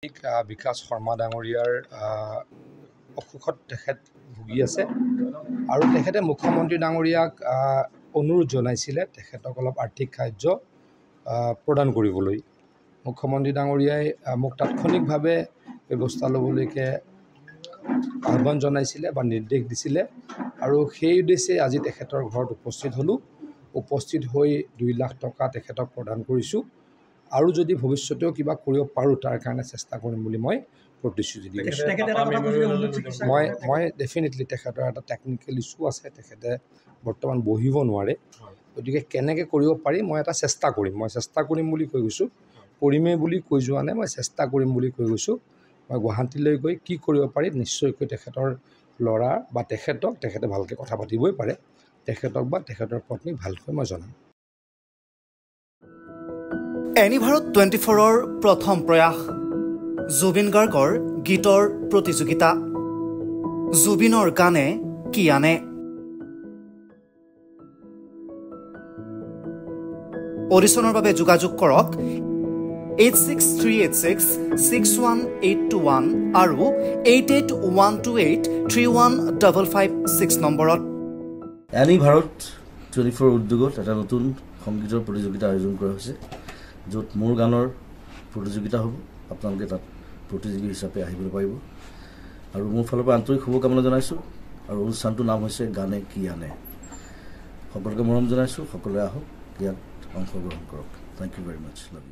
বিকাশ শৰ্মা ডাঙৰীয়াৰ অসুখত তেখেত ভুগি আছে আৰু তেখেতে মুখ্যমন্ত্ৰী ডাঙৰীয়াক অনুৰোধ জনাইছিলে তেখেতক অলপ আৰ্থিক সাহায্য প্ৰদান কৰিবলৈ। মুখ্যমন্ত্ৰী ডাঙৰীয়াই মোক তাৎক্ষণিকভাৱে ব্যৱস্থা ল'বলৈকে আহ্বান জনাইছিলে বা নিৰ্দেশ দিছিলে আৰু সেই উদ্দেশ্যে আজি তেখেতৰ ঘৰত উপস্থিত হ'লোঁ। উপস্থিত হৈ 2 লাখ টকা তেখেতক প্ৰদান কৰিছোঁ আৰু যদি ভৱিষ্যতেও কিবা কৰিব পাৰোঁ তাৰ কাৰণে চেষ্টা কৰিম বুলি মই প্ৰতিশ্ৰুতি দিছোঁ। মই ডেফিনেটলি তেখেতৰ এটা টেকনিকেল ইছ্যু আছে, তেখেতে বৰ্তমান বহিব নোৱাৰে, গতিকে কেনেকৈ কৰিব পাৰি মই এটা চেষ্টা কৰিম। মই চেষ্টা কৰিম বুলি কৈ গৈছোঁ, কৰিমেই বুলি কৈ যোৱা নাই, মই চেষ্টা কৰিম বুলি কৈ গৈছোঁ। মই গুৱাহাটীলৈ গৈ কি কৰিব পাৰি নিশ্চয়কৈ তেখেতৰ ল'ৰা বা তেখেতে ভালকৈ কথা পাতিবই পাৰে, তেখেতক বা তেখেতৰ পত্নীক ভালকৈ মই জনাম। এনি ভাৰত 24ৰ প্ৰথম প্ৰয়াস জুবিন গাৰ্গৰ গীতৰ প্ৰতিযোগিতা জুবিনৰ গানে কি আনে। অডিশ্যনৰ বাবে যোগাযোগ কৰক 8638661821 আৰু 8812831556 নম্বৰত। এনি ভাৰত 24 উদ্যোগত এটা নতুন সংগীতৰ প্ৰতিযোগিতা আয়োজন কৰা হৈছে, য'ত মোৰ গানৰ প্ৰতিযোগিতা হ'ব। আপোনালোকে তাত প্ৰতিযোগী হিচাপে আহিবলৈ পাৰিব আৰু মোৰ ফালৰ পৰা আন্তৰিক শুভকামনা জনাইছোঁ। আৰু অনুষ্ঠানটোৰ নাম হৈছে গানে কি আনে। সকলোকে মৰম জনাইছোঁ, সকলোৱে আহক, ইয়াত অংশগ্ৰহণ কৰক। Thank you very much, love U.